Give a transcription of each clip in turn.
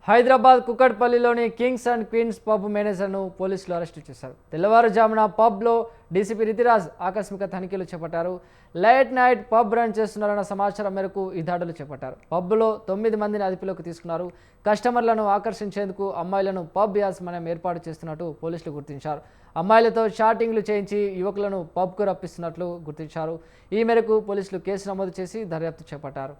హైదరాబాద్ కుకట్పల్లిలోని kings and queens pub మేనేజర్ను పోలీసులు అరెస్టు చేశారు. తెల్లవారుజామున పబ్లో డీసీపీ రితిరాజ్ ఆకస్మిక తనిఖీలు చేపట్టారు. లైట్ నైట్ పబ్ రన్ చేస్తున్నారన్న సమాచారం మేరకు ఈ దాడులు చేపట్టారు. పబ్లో 9 మందిని అదుపులోకి తీసుకున్నారు. కస్టమర్లను ఆకర్షించేందుకు అమ్మాయిలను పబ్ యాజమాన్యం ఏర్పాటు చేస్తున్నట్టు పోలీసులు గుర్తించారు. అమ్మాయిలతో షాటింగ్లు చేయించి యువకులను పబ్కు రప్పిస్తున్నట్లు గుర్తించారు. ఈ మేరకు పోలీసులు కేసు నమోదు చేసి దర్యాప్తు చేపట్టారు.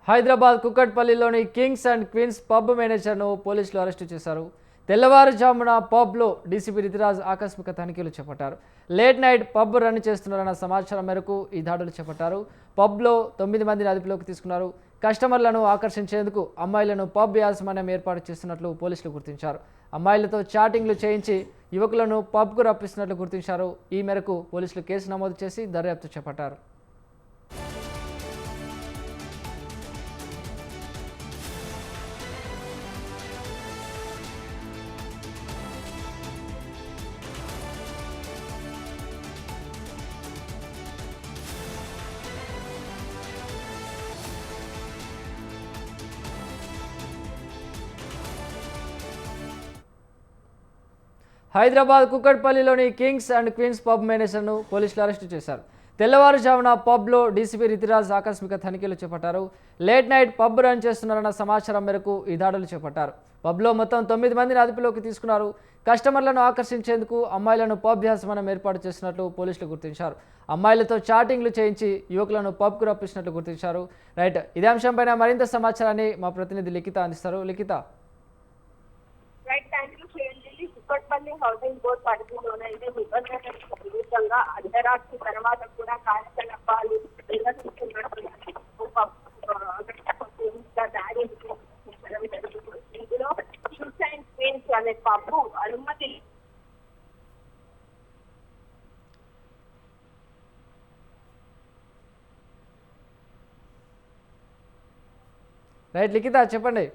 హైదరాబాద్ కుకట్పల్లిలోని కింగ్స్ అండ్ క్వీన్స్ పబ్ మేనేజర్ను పోలీసులు అరెస్టు చేశారు. తెల్లవారుజామున పబ్లో డీసీపీ రితిరాజ్ ఆకస్మిక తనిఖీలు చేపట్టారు. లేట్ నైట్ పబ్ రన్ చేస్తున్నారన్న సమాచారం మేరకు ఈ దాడులు చేపట్టారు. పబ్లో 9 మందిని అదుపులోకి తీసుకున్నారు. కస్టమర్లను ఆకర్షించేందుకు అమ్మాయిలను పబ్ యాజమాన్యం ఏర్పాటు చేస్తున్నట్లు పోలీసులు గుర్తించారు. అమ్మాయిలతో చాటింగ్లు చేయించి యువకులను పబ్కు రప్పిస్తున్నట్లు గుర్తించారు. ఈ మేరకు పోలీసులు కేసు నమోదు చేసి దర్యాప్తు చేపట్టారు. హైదరాబాద్ కుకట్పల్లిలోని కింగ్స్ అండ్ క్వీన్స్ పబ్ మేనేజర్ను పోలీసులు అరెస్టు చేశారు. తెల్లవారుజామున పబ్లో డీసీపీ రితిరాజ్ ఆకస్మిక తనిఖీలు చేపట్టారు. లేట్ నైట్ పబ్ రన్ చేస్తున్నారన్న సమాచారం మేరకు ఈ దాడులు చేపట్టారు. పబ్లో మొత్తం 9 మందిని అదుపులోకి తీసుకున్నారు. కస్టమర్లను ఆకర్షించేందుకు అమ్మాయిలను పబ్ యాజమాన్యం ఏర్పాటు చేసినట్లు పోలీసులు గుర్తించారు. అమ్మాయిలతో చాటింగ్లు చేయించి యువకులను పబ్కు రప్పించినట్లు గుర్తించారు. రైట్, ఇదే అంశంపైన మరింత సమాచారాన్ని మా ప్రతినిధి లిఖిత అందిస్తారు. లిఖిత. కుకట్పల్లి హౌసింగ్ బోర్డ్ పరిధిలోనైతే నిబంధనలకు విరుద్ధంగా అర్ధరాత్రి తర్వాత కూడా కార్యకలాపాలు నిర్వహిస్తున్నట్టు ఇందులో కింగ్స్ అండ్ క్వీన్స్ అనే పబ్బు అనుమతి రైట్ లిఖిత, చెప్పండి.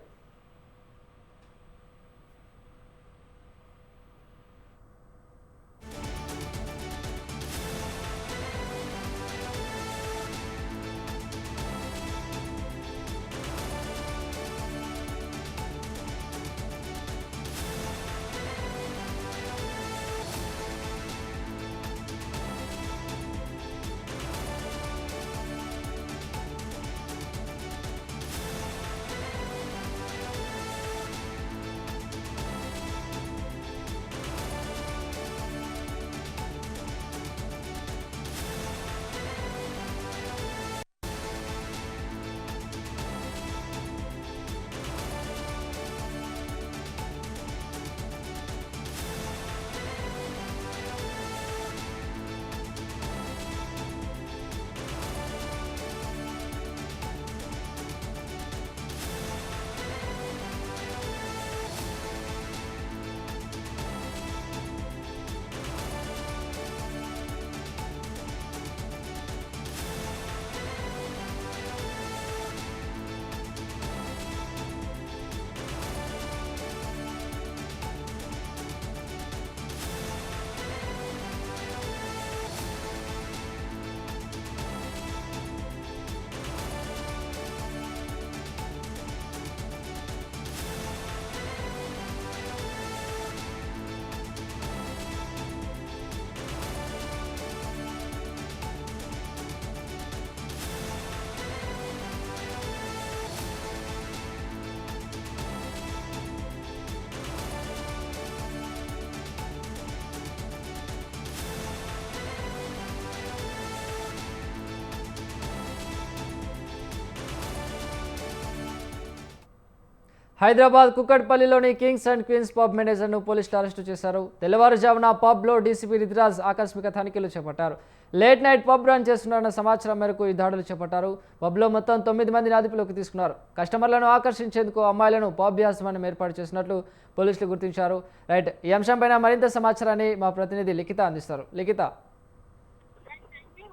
హైదరాబాద్ కుక్కట్పల్లిలోని కింగ్స్ అండ్ క్వీన్స్ పబ్ మేనేజర్ను పోలీసులు అరెస్టు చేశారు. తెల్లవారుజామున పబ్లో డీసీపీ రితిరాజ్ ఆకస్మిక తనిఖీలు చేపట్టారు. లేట్ నైట్ పబ్ రన్ చేస్తున్నారన్న సమాచారం మేరకు ఈ దాడులు చేపట్టారు. పబ్లో మొత్తం 9 మందిని అదుపులోకి తీసుకున్నారు. కస్టమర్లను ఆకర్షించేందుకు అమ్మాయిలను పబ్ యాజమాన్యం ఏర్పాటు చేసినట్లు పోలీసులు గుర్తించారు. రైట్, ఈ అంశంపైన మరింత సమాచారాన్ని మా ప్రతినిధి లిఖిత అందిస్తారు. లిఖిత.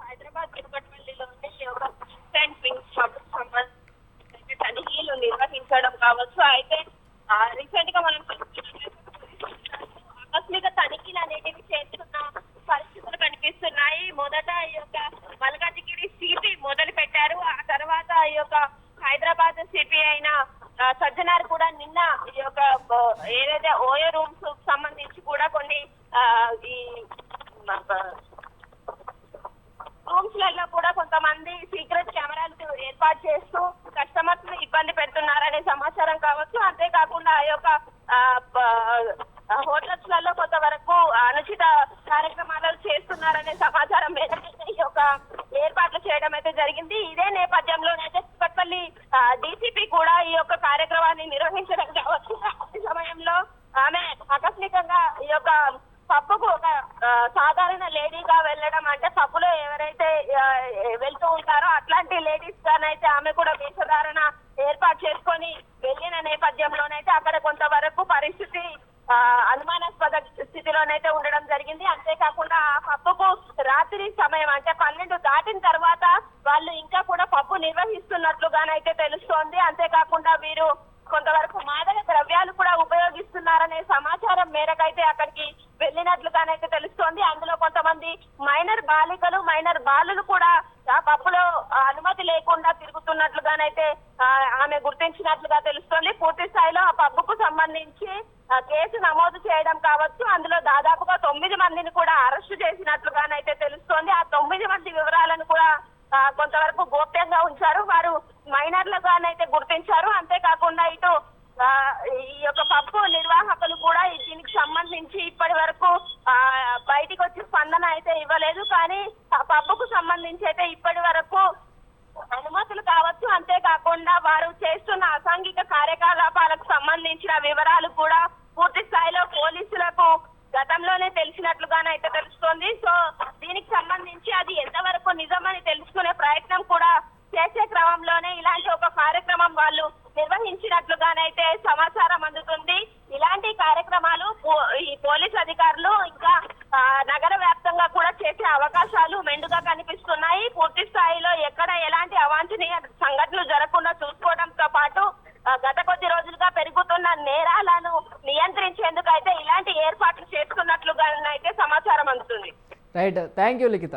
హైదరాబాద్ తిరుపతిలోని తనిఖీలు నిర్వహించడం కావచ్చు. అయితే రీసెంట్ గా మనం ఆకస్మిక తనిఖీలు అనేటివి చేస్తున్న పరిస్థితులు కనిపిస్తున్నాయి. మొదట ఈ యొక్క మల్కాజిగిరి సిపి మొదలు పెట్టారు. ఆ తర్వాత ఈ యొక్క హైదరాబాద్ సిపి అయిన సజ్జనార్ కూడా నిన్న ఈ యొక్క ఏదైతే ఓయో రూమ్స్ సంబంధించి కూడా కొన్ని ఈ రూమ్స్ లలో కూడా కొంతమంది సీక్రెట్ కెమెరాలు ఏర్పాటు చేస్తూ కస్టమర్స్ ఇబ్బంది పెడుతున్నారనే సమాచారం కావచ్చు. అంతేకాకుండా ఆ యొక్క హోటల్స్ లలో కొంతవరకు అనుచిత కార్యక్రమాలు చేస్తున్నారనే సమాచారం మేరకు ఈ యొక్క ఏర్పాట్లు చేయడం అయితే జరిగింది. ఇదే నేపథ్యంలోనైతే కుక్కట్పల్లి డీసీపీ కూడా ఈ యొక్క కార్యక్రమాన్ని నిర్వహించడం కావచ్చు. ఈ సమయంలో ఆమె ఆకస్మికంగా ఈ యొక్క పబ్బుకు ఒక సాధారణ లేడీగా వెళ్ళడం, అంటే పబ్బులో ఎవరైతే వెళ్తూ ఉంటారో అట్లాంటి లేడీస్ గానైతే ఆమె కూడా వేషధారణ ఏర్పాటు చేసుకొని వెళ్ళిన నేపథ్యంలోనైతే అక్కడ కొంతవరకు పరిస్థితి అనుమానాస్పద స్థితిలోనైతే ఉండడం జరిగింది. అంతేకాకుండా ఆ పబ్బుకు రాత్రి సమయం అంటే 12 దాటిన తర్వాత వాళ్ళు ఇంకా కూడా పబ్బు నిర్వహిస్తున్నట్లుగానైతే తెలుస్తోంది. అంతేకాకుండా వీరు కొంతవరకు మాదక ద్రవ్యాలు కూడా ఉపయోగిస్తున్నారనే సమాచారం మేరకైతే అక్కడికి వెళ్ళినట్లుగానైతే తెలుస్తోంది. అందులో కొంతమంది మైనర్ బాలికలు, మైనర్ బాలులు కూడా ఆ పబ్బులో అనుమతి లేకుండా తిరుగుతున్నట్లుగానైతే ఆమె గుర్తించినట్లుగా తెలుస్తోంది. పూర్తి స్థాయిలో ఆ పబ్బుకు సంబంధించి కేసు నమోదు చేయడం కావచ్చు. అందులో దాదాపుగా 9 మందిని కూడా అరెస్టు చేసినట్లుగానైతే తెలుస్తోంది. ఆ 9 మంది వివరాలను కూడా కొంతవరకు గోప్యంగా ఉంచారు. వారు మైనర్లుగానైతే గుర్తించారు. అంతేకాకుండా ఇటు ఈ యొక్క పబ్బు నిర్వాహకులు కూడా దీనికి సంబంధించి ఇప్పటి వరకు బయటికి వచ్చి స్పందన అయితే ఇవ్వలేదు. కానీ ఆ పబ్బుకు సంబంధించి అయితే ఇప్పటి వరకు అనుమతులు కావచ్చు, అంతేకాకుండా వారు చేస్తున్న అసాంఘిక కార్యకలాపాలకు సంబంధించిన వివరాలు కూడా పూర్తి స్థాయిలో పోలీసులకు గతంలోనే తెలిసినట్లుగానైతే తెలుస్తోంది. సో దీనికి సంబంధించి అది ఎంతవరకు నిజమని తెలుసుకునే ప్రయత్నం కూడా చేసే క్రమంలోనే ఇలాంటి ఒక కార్యక్రమం వాళ్ళు నిర్వహించినట్లుగానైతే సమాచారం అందుతుంది. ఇలాంటి కార్యక్రమాలు ఈ పోలీస్ అధికారులు ఇంకా నగర వ్యాప్తంగా కూడా చేసే అవకాశాలు మెండుగా కనిపిస్తున్నాయి. పూర్తి స్థాయిలో ఎక్కడ ఎలాంటి అవాంఛనీయ సంఘటనలు జరగకుండా చూసుకోవడంతో పాటు గత కొద్ది రోజులుగా పెరుగుతున్న నేరాలను నియంత్రించేందుకు అయితే ఇలాంటి ఏర్పాట్లు చేస్తున్నట్లుగా అయితే సమాచారం అందుతుంది. Right, thank you Likhita.